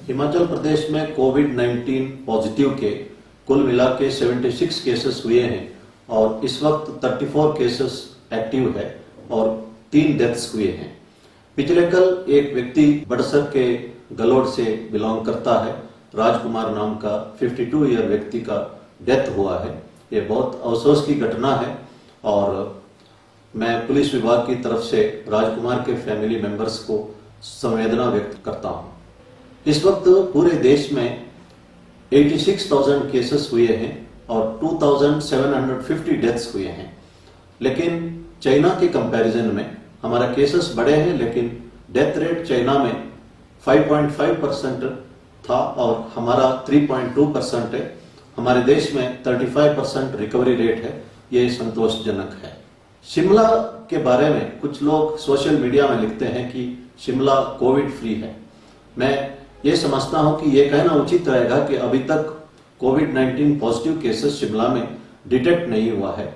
हिमाचल प्रदेश में कोविड-19 पॉजिटिव के कुल मिला के 76 केसेस हुए हैं और इस वक्त 34 केसेस एक्टिव है और 3 डेथ्स हुए हैं। पिछले कल एक व्यक्ति बड़सर के गलोड़ से बिलोंग करता है, राजकुमार नाम का 52 ईयर व्यक्ति का डेथ हुआ है। ये बहुत अफसोस की घटना है और मैं पुलिस विभाग की तरफ से राजकुमार के फैमिली मेंबर्स को संवेदना व्यक्त करता हूं। इस वक्त पूरे देश में 86,000 केसेस हुए हैं और 2,750 डेथ्स हुए हैं, लेकिन चाइना के कंपैरिजन में हमारा केसेस बढ़े हैं, लेकिन डेथ रेट चाइना में 5.5% था और हमारा 3.2% है। हमारे देश में 35% रिकवरी रेट है। ये संतोषजनक है। शिमला के बारे में कुछ लोग सोशल मीडिया में लिखते हैं कि शिमला कोविड फ्री है। मैं ये समझता हूं कि ये कहना उचित रहेगा कि अभी तक कोविड-19 पॉजिटिव केसेस शिमला में डिटेक्ट नहीं हुआ है।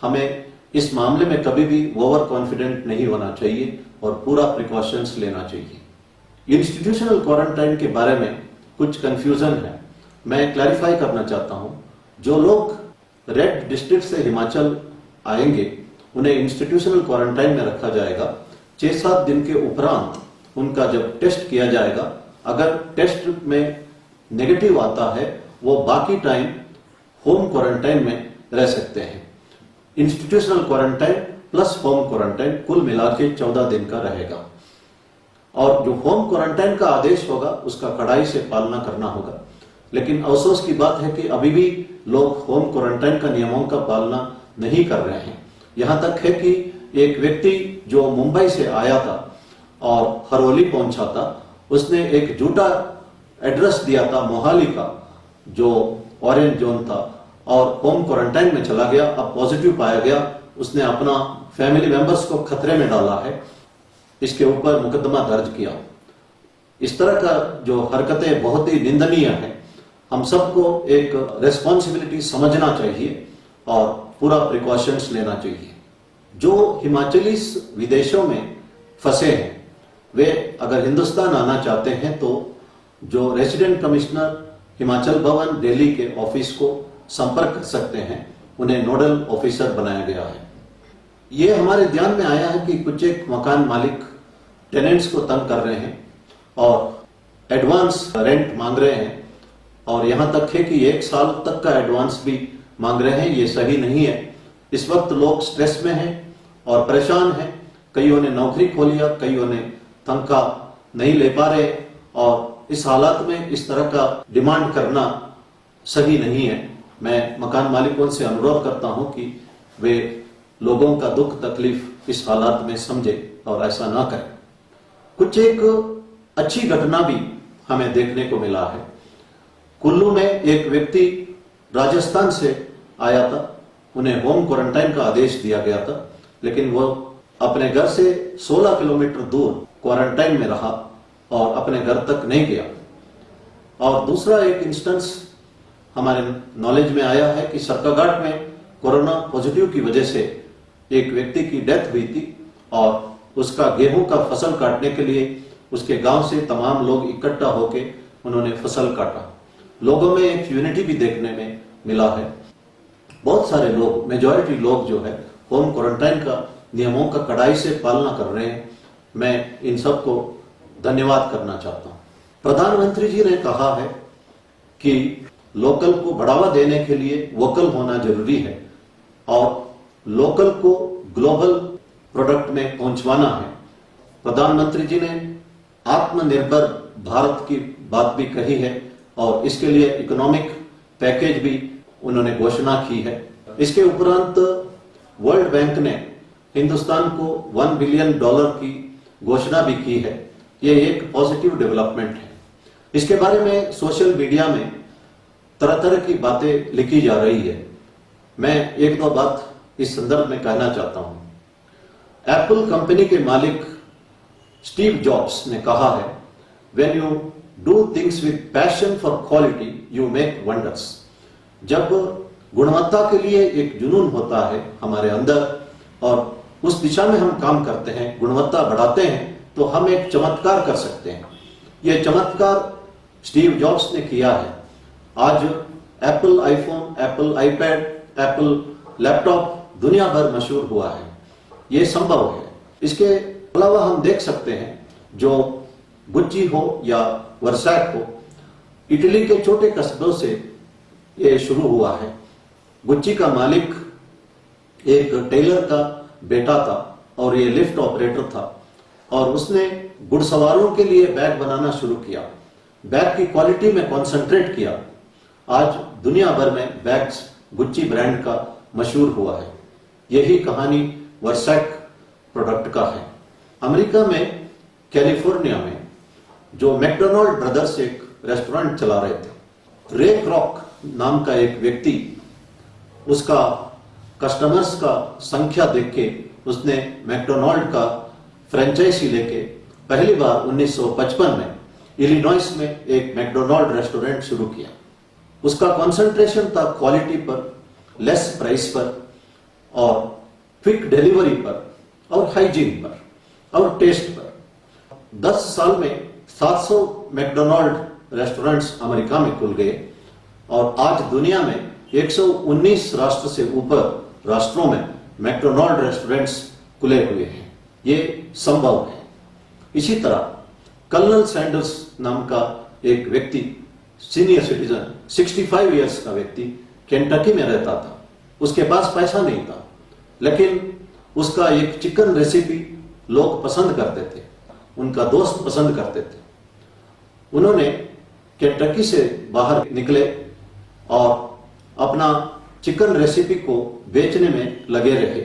हमें इस मामले में कभी भी ओवर कॉन्फिडेंट नहीं होना चाहिए और पूरा प्रिकॉशंस लेना चाहिए। इंस्टीट्यूशनल क्वारंटाइन के बारे में कुछ कंफ्यूजन है, मैं क्लैरिफाई करना चाहता हूं। जो लोग रेड डिस्ट्रिक्ट से हिमाचल आएंगे उन्हें इंस्टीट्यूशनल क्वारंटाइन में रखा जाएगा। 6-7 दिन के उपरांत उनका जब टेस्ट किया जाएगा, अगर टेस्ट में नेगेटिव आता है वो बाकी टाइम होम क्वारंटाइन में रह सकते हैं। Institutional quarantine plus home quarantine कुल मिला के 14 दिन का रहेगा और जो होम क्वारंटाइन का आदेश होगा उसका कड़ाई से पालना करना होगा। लेकिन अफसोस की बात है कि अभी भी लोग होम क्वारंटाइन का नियमों का पालना नहीं कर रहे हैं। यहां तक है कि एक व्यक्ति जो मुंबई से आया था और हरोली पहुंचा था, उसने एक झूठा एड्रेस दिया था मोहाली का जो ऑरेंज जोन था और होम क्वारंटाइन में चला गया। अब पॉजिटिव पाया गया, उसने अपना फैमिली मेंबर्स को खतरे में डाला है। इसके ऊपर मुकदमा दर्ज किया। इस तरह का जो हरकतें बहुत ही निंदनीय है। हम सबको एक रेस्पॉन्सिबिलिटी समझना चाहिए और पूरा प्रिकॉशंस लेना चाहिए। जो हिमाचली विदेशों में फंसे हैं वे अगर हिंदुस्तान आना चाहते हैं तो जो रेसिडेंट कमिश्नर हिमाचल भवन दिल्ली के ऑफिस को संपर्क कर सकते हैं। उन्हें नोडल ऑफिसर बनाया गया है। ये हमारे ध्यान में आया है कि कुछ एक मकान मालिक टेनेंट्स को तंग कर रहे हैं और एडवांस रेंट मांग रहे हैं और यहां तक है कि 1 साल तक का एडवांस भी मांग रहे हैं। ये सही नहीं है। इस वक्त लोग स्ट्रेस में हैं और परेशान हैं। कईयों ने नौकरी खो लिया, कईयों ने तनख्वाह नहीं ले पा रहे और इस हालात में इस तरह का डिमांड करना सही नहीं है। मैं मकान मालिकों से अनुरोध करता हूं कि वे लोगों का दुख तकलीफ इस हालात में समझे और ऐसा ना करें। कुछ एक अच्छी घटना भी हमें देखने को मिला है। कुल्लू में एक व्यक्ति राजस्थान से आया था, उन्हें होम क्वारंटाइन का आदेश दिया गया था, लेकिन वो अपने घर से 16 किलोमीटर दूर क्वारंटाइन में रहा और अपने घर तक नहीं गया। और दूसरा एक इंस्टेंस हमारे नॉलेज में आया है कि सरकाघाट में कोरोना पॉजिटिव की वजह से एक व्यक्ति की डेथ हुई थी और उसका गेहूं का फसल काटने के लिए उसके गांव से तमाम लोग इकट्ठा होके उन्होंने फसल काटा। लोगों में एक यूनिटी भी देखने में मिला है। बहुत सारे लोग, मेजॉरिटी लोग जो है होम क्वारंटाइन का नियमों का कड़ाई से पालना कर रहे हैं। मैं इन सबको धन्यवाद करना चाहता हूं। प्रधानमंत्री जी ने कहा है कि लोकल को बढ़ावा देने के लिए वोकल होना जरूरी है और लोकल को ग्लोबल प्रोडक्ट में पहुंचवाना है। प्रधानमंत्री जी ने आत्मनिर्भर भारत की बात भी कही है और इसके लिए इकोनॉमिक पैकेज भी उन्होंने घोषणा की है। इसके उपरांत वर्ल्ड बैंक ने हिंदुस्तान को $1 बिलियन की घोषणा भी की है। ये एक पॉजिटिव डेवलपमेंट है। इसके बारे में सोशल मीडिया में तरह तरह की बातें लिखी जा रही है। मैं 1-2 बात इस संदर्भ में कहना चाहता हूं। एप्पल कंपनी के मालिक स्टीव जॉब्स ने कहा है, when you do things with passion for quality you make wonders. जब गुणवत्ता के लिए एक जुनून होता है हमारे अंदर और उस दिशा में हम काम करते हैं, गुणवत्ता बढ़ाते हैं, तो हम एक चमत्कार कर सकते हैं। यह चमत्कार स्टीव जॉब्स ने किया है, आज Apple iPhone, Apple iPad, Apple laptop दुनिया भर मशहूर हुआ है। ये संभव है। इसके अलावा हम देख सकते हैं जो गुच्ची हो या वर्सैक हो, इटली के छोटे कस्बों से ये शुरू हुआ है। गुच्ची का मालिक एक टेलर का बेटा था और ये लिफ्ट ऑपरेटर था और उसने घुड़सवारों के लिए बैग बनाना शुरू किया। बैग की क्वालिटी में कॉन्सेंट्रेट किया। आज दुनिया भर में बैग्स गुच्ची ब्रांड का मशहूर हुआ है। यही कहानी वर्सैक प्रोडक्ट का है। अमेरिका में कैलिफोर्निया में जो मैकडोनाल्ड ब्रदर्स एक रेस्टोरेंट चला रहे थे, रे क्रॉक नाम का एक व्यक्ति, उसका कस्टमर्स का संख्या देख के उसने मैकडोनाल्ड का फ्रेंचाइजी लेके पहली बार 1955 में इलिनॉइस में एक मैकडोनाल्ड रेस्टोरेंट शुरू किया। उसका कंसंट्रेशन था क्वालिटी पर, लेस प्राइस पर और क्विक डिलीवरी पर और हाइजीन पर और टेस्ट पर। 10 साल में 700 मैकडोनाल्ड रेस्टोरेंट्स अमेरिका में खुल गए और आज दुनिया में 119 राष्ट्र से ऊपर राष्ट्रों में मैकडोनाल्ड रेस्टोरेंट्स खुले हुए हैं। ये संभव है। इसी तरह कर्नल सैंडर्स नाम का एक व्यक्ति, सीनियर सिटीजन, 65 इयर्स का व्यक्ति, केंटकी में रहता था। उसके पास पैसा नहीं था, लेकिन उसका एक चिकन रेसिपी लोग पसंद करते थे, उनका दोस्त पसंद करते थे। उन्होंने केंटकी से बाहर निकले और अपना चिकन रेसिपी को बेचने में लगे रहे।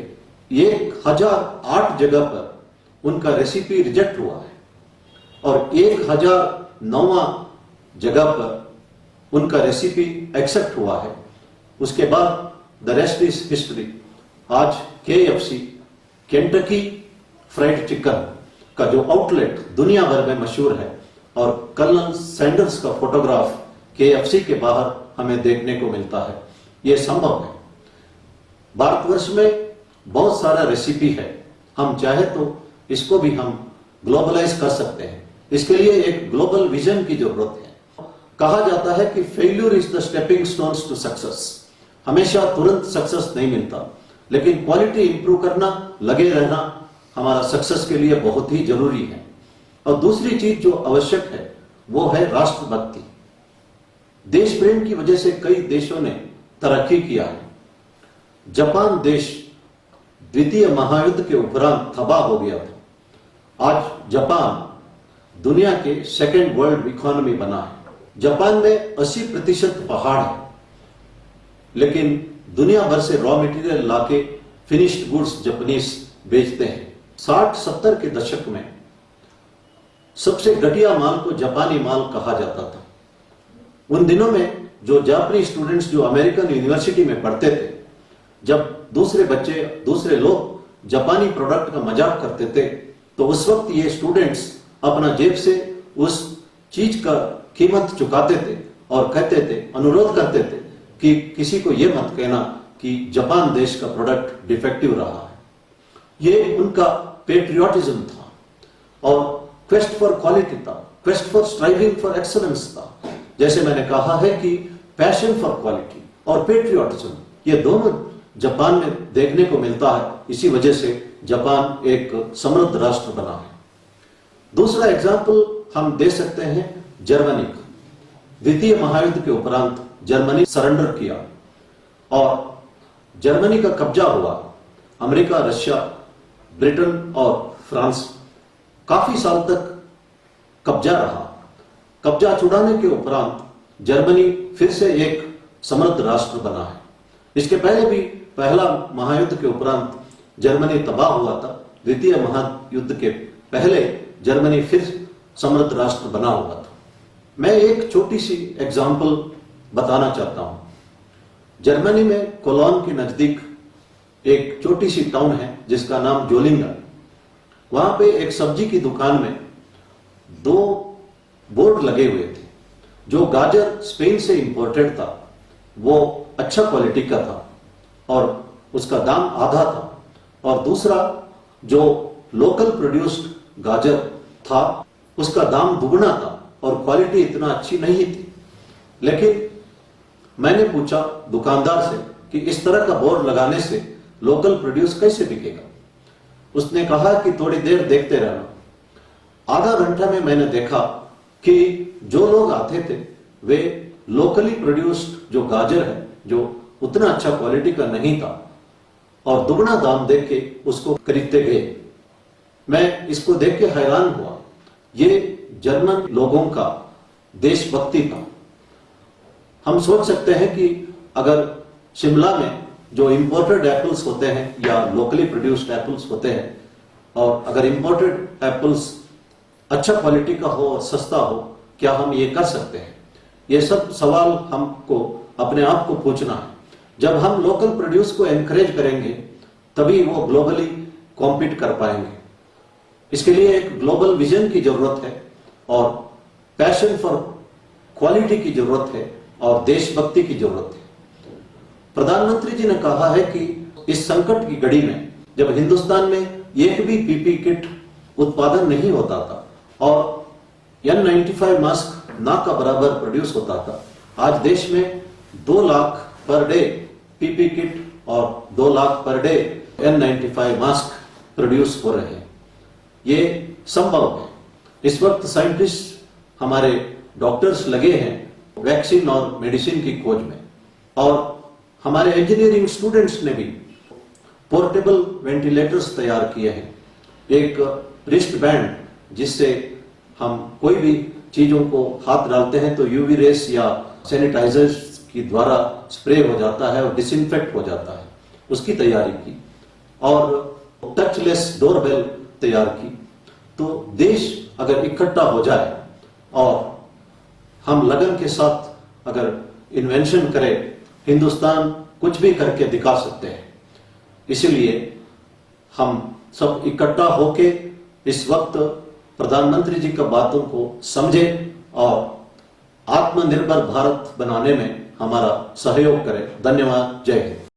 1008 जगह पर उनका रेसिपी रिजेक्ट हुआ है और 1009वां जगह पर उनका रेसिपी एक्सेप्ट हुआ है। उसके बाद द रेस्ट इज हिस्ट्री। आज KFC, केंटकी फ्राइड चिकन का जो आउटलेट दुनिया भर में मशहूर है और कर्नल सैंडर्स का फोटोग्राफ KFC के बाहर हमें देखने को मिलता है। यह संभव है। भारतवर्ष में बहुत सारा रेसिपी है। हम चाहे तो इसको भी हम ग्लोबलाइज कर सकते हैं। इसके लिए एक ग्लोबल विजन की जरूरत है। कहा जाता है कि failure is the stepping stones to success. हमेशा तुरंत सक्सेस नहीं मिलता, लेकिन क्वालिटी इंप्रूव करना, लगे रहना हमारा सक्सेस के लिए बहुत ही जरूरी है। और दूसरी चीज जो आवश्यक है वो है राष्ट्रभक्ति। देश प्रेम की वजह से कई देशों ने तरक्की किया है। जापान देश द्वितीय महायुद्ध के उपरांत तबाह हो गया था। आज जापान दुनिया के सेकेंड वर्ल्ड इकोनॉमी बना है। जापान में 80% पहाड़ है, लेकिन दुनिया भर से रॉ मटेरियल लाके फिनिश्ड गुड्स जापानीज बेचते हैं। 60-70 के दशक में सबसे घटिया माल को जापानी माल कहा जाता था। उन दिनों में जो जापानी स्टूडेंट्स जो अमेरिकन यूनिवर्सिटी में पढ़ते थे, जब दूसरे बच्चे, दूसरे लोग जापानी प्रोडक्ट का मजाक करते थे, तो उस वक्त ये स्टूडेंट्स अपना जेब से उस चीज का कीमत चुकाते थे और कहते थे, अनुरोध करते थे कि किसी को यह मत कहना कि जापान देश का प्रोडक्ट डिफेक्टिव रहा है। ये उनका पेट्रियोटिज्म था और क्वेस्ट फॉर क्वालिटी था, quest for striving for excellence था। जैसे मैंने कहा है कि पैशन फॉर क्वालिटी और पेट्रियोटिज्म, ये दोनों जापान में देखने को मिलता है। इसी वजह से जापान एक समृद्ध राष्ट्र बना है। दूसरा एग्जाम्पल हम दे सकते हैं जर्मनी का। द्वितीय महायुद्ध के उपरांत जर्मनी सरेंडर किया और जर्मनी का कब्जा हुआ। अमेरिका, रशिया, ब्रिटेन और फ्रांस काफी साल तक कब्जा रहा। कब्जा छुड़ाने के उपरांत जर्मनी फिर से एक समृद्ध राष्ट्र बना है। इसके पहले भी पहला महायुद्ध के उपरांत जर्मनी तबाह हुआ था। द्वितीय महायुद्ध के पहले जर्मनी फिर समृद्ध राष्ट्र बना हुआ था। मैं एक छोटी सी एग्जाम्पल बताना चाहता हूं। जर्मनी में कोलोन के नजदीक एक छोटी सी टाउन है जिसका नाम जोलिंग है। वहां पे एक सब्जी की दुकान में 2 बोर्ड लगे हुए थे। जो गाजर स्पेन से इंपोर्टेड था वो अच्छा क्वालिटी का था और उसका दाम आधा था, और दूसरा जो लोकल प्रोड्यूस्ड गाजर था उसका दाम दुगना था और क्वालिटी इतना अच्छी नहीं थी। लेकिन मैंने पूछा दुकानदार से कि इस तरह का बोर्ड लगाने से लोकल प्रोड्यूस कैसे बिकेगा। उसने कहा कि थोड़ी देर देखते रहना। आधा घंटा में मैंने देखा कि जो लोग आते थे वे लोकली प्रोड्यूस्ड जो गाजर है, जो उतना अच्छा क्वालिटी का नहीं था, और दुगना दाम देख के उसको खरीदते गए। मैं इसको देख के हैरान हुआ। ये जर्मन लोगों का देशभक्ति था। हम सोच सकते हैं कि अगर शिमला में जो इंपोर्टेड एप्पल्स होते हैं या लोकली प्रोड्यूस्ड एप्पल्स होते हैं, और अगर इंपोर्टेड एप्पल्स अच्छा क्वालिटी का हो और सस्ता हो, क्या हम ये कर सकते हैं? ये सब सवाल हमको अपने आप को पूछना है। जब हम लोकल प्रोड्यूस को एनकरेज करेंगे तभी वो ग्लोबली कॉम्पीट कर पाएंगे। इसके लिए एक ग्लोबल विजन की जरूरत है और पैशन फॉर क्वालिटी की जरूरत है और देशभक्ति की जरूरत है। प्रधानमंत्री जी ने कहा है कि इस संकट की घड़ी में जब हिंदुस्तान में एक भी पीपी किट उत्पादन नहीं होता था और N95 मास्क ना का बराबर प्रोड्यूस होता था, आज देश में 2 lakh per day PP kit और 2 lakh per day N95 mask produce हो रहे हैं। ये संभव है। इस वक्त साइंटिस्ट, हमारे डॉक्टर्स लगे हैं वैक्सीन और मेडिसिन की खोज में, और हमारे इंजीनियरिंग स्टूडेंट्स ने भी पोर्टेबल वेंटिलेटर्स तैयार किए हैं। एक रिस्ट बैंड जिससे हम कोई भी चीजों को हाथ डालते हैं तो यूवी रेस या सैनिटाइजर्स के द्वारा स्प्रे हो जाता है और डिसइंफेक्ट हो जाता है, उसकी तैयारी की, और टचलेस डोरबेल तैयार की। तो देश अगर इकट्ठा हो जाए और हम लगन के साथ अगर इन्वेंशन करें, हिंदुस्तान कुछ भी करके दिखा सकते हैं। इसलिए हम सब इकट्ठा होके इस वक्त प्रधानमंत्री जी की बातों को समझें और आत्मनिर्भर भारत बनाने में हमारा सहयोग करें। धन्यवाद। जय हिंद।